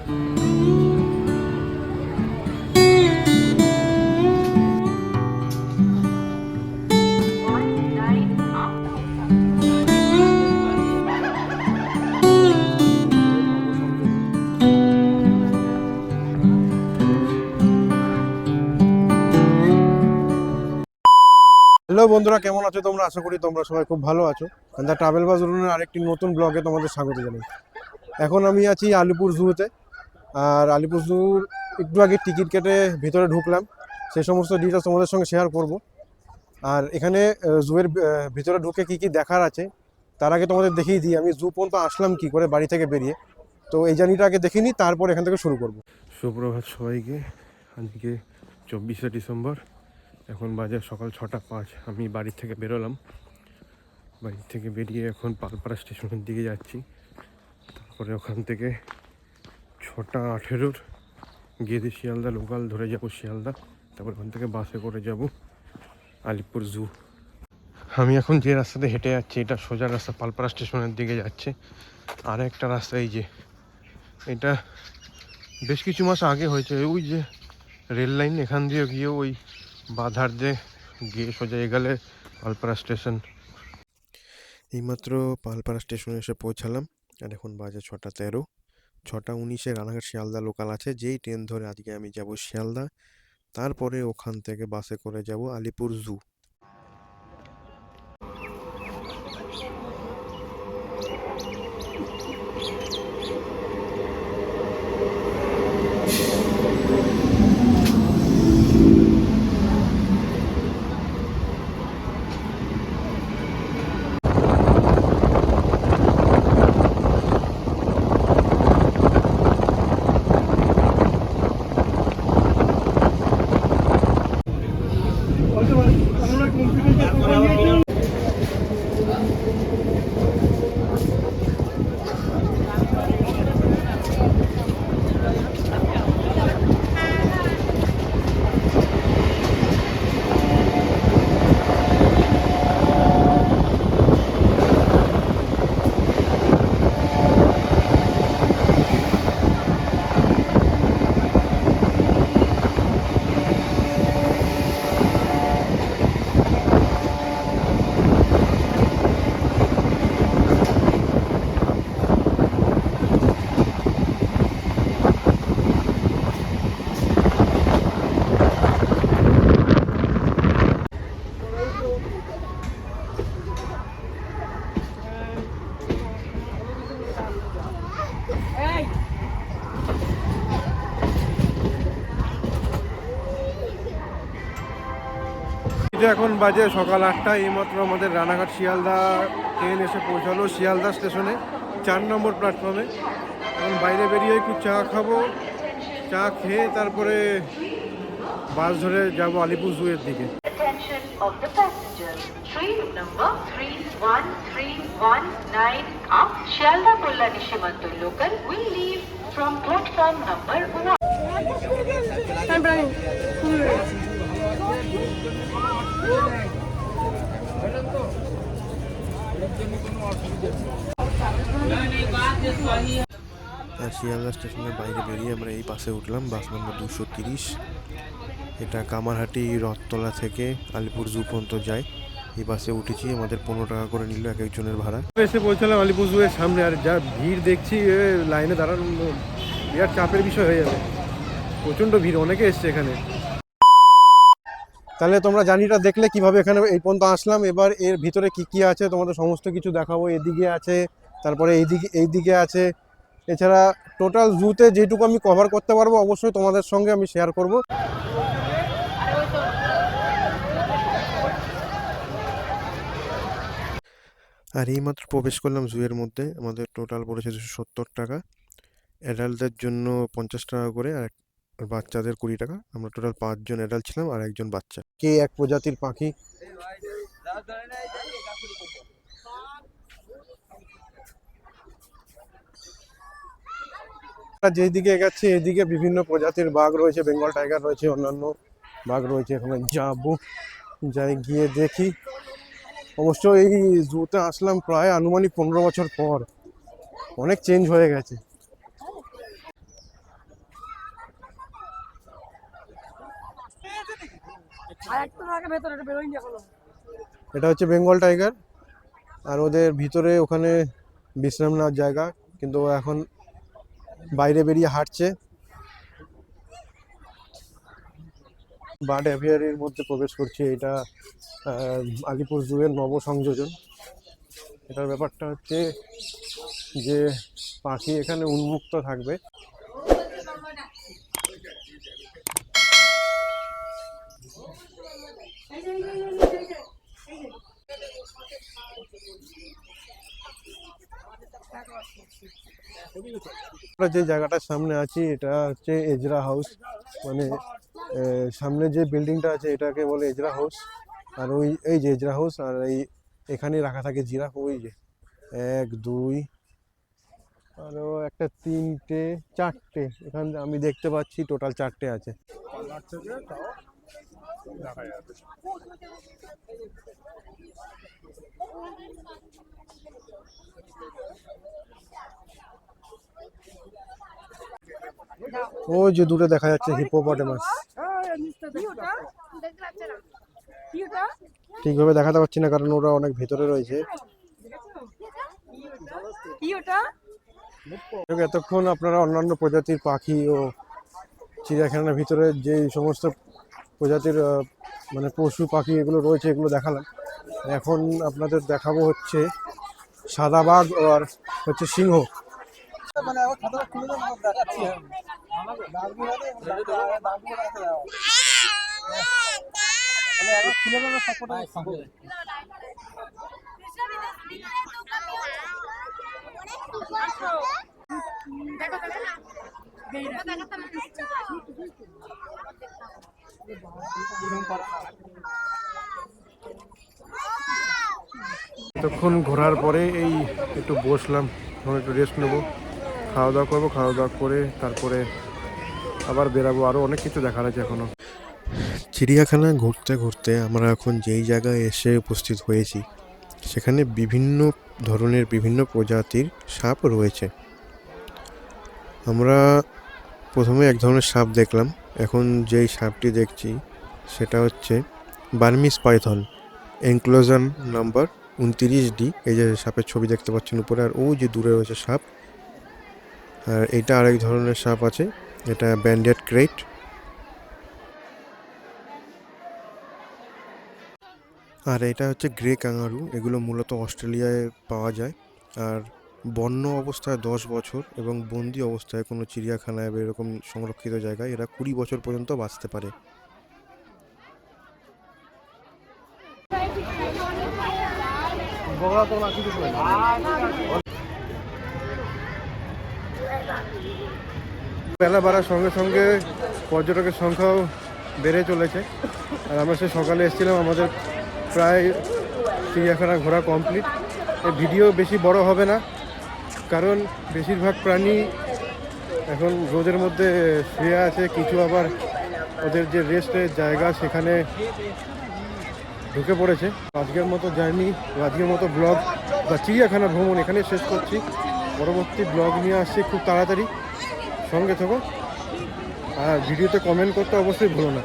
Hello বন্ধুরা, কেমন আছো তোমরা? আশা করি তোমরা সবাই খুব ভালো আছো। দ্য ট্রাভেল বাস উড়ানের আরেকটি নতুন ব্লগে তোমাদের স্বাগত জানাই। এখন আমি আছি আলিপুর জুতে। আর আলিপুর জুর একটু আগে টিকিট কেটে ভিতরে ঢুকলাম, সেই সমস্ত ডিটেলস তোমাদের সঙ্গে শেয়ার করব। আর এখানে জুয়ের ভিতরে ঢুকে কি কি দেখার আছে তার আগে তোমাদের দেখিয়ে দিই আমি জু পর্যন্ত আসলাম কি করে বাড়ি থেকে বেরিয়ে। তো এই জার্নিটা আগে দেখিনি, তারপর এখান থেকে শুরু করব। সুপ্রভাত সবাইকে। আজকে 24শে ডিসেম্বর, এখন বাজে সকাল 6:05। আমি বাড়ি থেকে বেরোলাম, বাড়ি থেকে বেরিয়ে এখন পালপাড়া স্টেশনের দিকে যাচ্ছি। তারপরে ওখান থেকে 6:18 গেদে শিয়ালদা লোকাল ধরে যাব শিয়ালদা, তারপর ওখান থেকে বাসে করে যাব আলিপুর জু। আমি এখন যে রাস্তাতে হেঁটে যাচ্ছি এটা সোজা রাস্তা পালপাড়া স্টেশনের দিকে যাচ্ছে। আর একটা রাস্তা এই যে, এটা বেশ কিছু মাস আগে হয়েছে। ওই যে রেল লাইন, এখান দিয়ে গিয়ে ওই বাধার দিয়ে গিয়ে সোজা এগেলে পালপাড়া স্টেশন। এইমাত্র পালপাড়া স্টেশনে এসে পৌঁছালাম। আর এখন বাজে 6:13। 6:19 রানাঘাট শিয়ালদা লোকাল আছে, যেই ট্রেন ধরে আজকে আমি যাব শিয়ালদা। তারপরে ওখান থেকে বাসে করে যাব আলিপুর জু। এখন বাজে সকাল 8টা। এইমাত্র আমাদের রানাঘাট শিয়ালদা ট্রেন এসে পৌঁছালো শিয়ালদা স্টেশনে 4 নম্বর প্ল্যাটফর্মে। এখন বাইরে বেরিয়ে একটু চা খাবো, চা খেয়ে তারপরে বাস ধরে যাব আলিপুর জু এর দিকে। Train number 31319 up Shialda Kollani Shimantur local will leave from platform number 1. আর শিয়ালদা স্টেশনের বাইরে বেরিয়ে আমরা এই বাসে উঠলাম, বাস নম্বর 230। এটা কামারহাটি রথতলা থেকে আলিপুর জু পর্যন্ত যায়। এই বাসে উঠেছি, আমাদের 15 টাকা করে নিল এক একজনের ভাড়া। এসে পৌঁছালাম আলিপুর জু এর সামনে। আর যা ভিড় দেখছি, লাইনে দাঁড়ানো বিরাট চাপের বিষয় হয়ে যাবে। প্রচণ্ড ভিড়, অনেকে এসছে এখানে। তাহলে তোমরা জার্নিটা দেখলে কিভাবে এখানে এই পর্যন্ত আসলাম। এবার এর ভিতরে কি কি আছে তোমাদের সমস্ত কিছু দেখাবো। এদিকে আছে, তারপরে এইদিকে আছে, এছাড়া টোটাল জুতে যেটুকু আমি কভার করতে পারবো অবশ্যই তোমাদের সঙ্গে আমি শেয়ার করব। আর এইমাত্র প্রবেশ করলাম জুয়ের মধ্যে। আমাদের টোটাল পড়েছে 270 টাকা। অ্যাডাল্টদের জন্য 50 টাকা করে, আর বাচ্চাদের 20 টাকা। আমরা টোটাল 5 জন অ্যাডাল্ট ছিলাম আর একজন বাচ্চা। কে এক প্রজাতির পাখি। যেদিকে এগাচ্ছে এদিকে বিভিন্ন প্রজাতির বাঘ রয়েছে, বেঙ্গল টাইগার রয়েছে, অন্যান্য বাঘ রয়েছে। এখানে যাবো, যাই গিয়ে দেখি। অবশ্য এই জুতে আসলাম প্রায় আনুমানিক 15 বছর পর, অনেক চেঞ্জ হয়ে গেছে। এটা হচ্ছে বেঙ্গল টাইগার, আর ওদের ভিতরে ওখানে বিশ্রাম নেওয়ার জায়গা, কিন্তু ও এখন বাইরে বেরিয়ে হাঁটছে। বার্ড অ্যাভিয়ারির মধ্যে প্রবেশ করছে। এটা আলিপুর জুয়ের নব সংযোজন। এটার ব্যাপারটা হচ্ছে যে পাখি এখানে উন্মুক্ত থাকবে। আমরা যে জায়গাটার সামনে আছি এটা হচ্ছে এজরা হাউস, মানে সামনে যে বিল্ডিংটা আছে এটাকে বলে এজরা হাউস। আর ওই এই যে এজরা হাউস, আর এখানেই রাখা থাকে জিরাফ। ওই যে 1 2 আরো একটা 3টে 4টে এখানে আমি দেখতে পাচ্ছি, টোটাল 4টে আছে। ও যে দূরে দেখা যাচ্ছে হিপোপটেমাস। ঠিকভাবে দেখাতে পারছি না কারণ ওরা অনেক ভেতরে রয়েছে। এতক্ষণ আপনারা অন্যান্য প্রজাতির পাখি ও চিড়িয়াখানার ভিতরে যে সমস্ত প্রজাতির মানে পশু পাখি এগুলো রয়েছে এগুলো দেখালাম। এখন আপনাদের দেখাবো হচ্ছে সাদা বাঘ আর হচ্ছে সিংহ। এতক্ষণ ঘোরার পরে এই একটু বসলাম, একটু রেস্ট নেবো, খাওয়া দাওয়া করবো, খাওয়া দাওয়া করে তারপরে আবার বেরাবো। আরও অনেক কিছু দেখার আছে এখনো। চিড়িয়াখানা ঘুরতে ঘুরতে আমরা এখন যেই জায়গায় এসে উপস্থিত হয়েছি সেখানে বিভিন্ন ধরনের বিভিন্ন প্রজাতির সাপ রয়েছে। আমরা প্রথমে এক ধরনের সাপ দেখলাম, এখন যেই সাপটি দেখছি সেটা হচ্ছে বার্মিস পাইথন, এনক্লোজন নাম্বার 29D। এই যে সাপের ছবি দেখতে পাচ্ছেন উপরে, আর ওই যে দূরে রয়েছে সাপ। আর এটা আরেক ধরনের সাপ আছে, এটা ব্যান্ডেড ক্রেট। আর এটা হচ্ছে গ্রে ক্যাঙ্গারু। এগুলো মূলত অস্ট্রেলিয়ায় পাওয়া যায়। আর বন্য অবস্থায় 10 বছর এবং বন্দি অবস্থায় কোনো চিড়িয়াখানায় বা এরকম সংরক্ষিত জায়গায় এরা 20 বছর পর্যন্ত বাঁচতে পারে। বেলা বাড়ার সঙ্গে সঙ্গে পর্যটকের সংখ্যাও বেড়ে চলেছে। আর আমরা সে সকালে এসেছিলাম, আমাদের প্রায় চিড়িয়াখানা ঘোরা কমপ্লিট। এই ভিডিও বেশি বড় হবে না কারণ বেশিরভাগ প্রাণী এখন রোদের মধ্যে শুয়ে আছে, কিছু আবার ওদের যে রেস্টের জায়গা সেখানে ঢুকে পড়েছে। আজকের মতো জার্নি, আজকের মতো ব্লগ বা চিড়িয়াখানা ভ্রমণ এখানে শেষ করছি। পরবর্তী ব্লগ নিয়ে আসছি খুব তাড়াতাড়ি, সঙ্গে থাকো। আর ভিডিওতে কমেন্ট করতে অবশ্যই ভুলো না।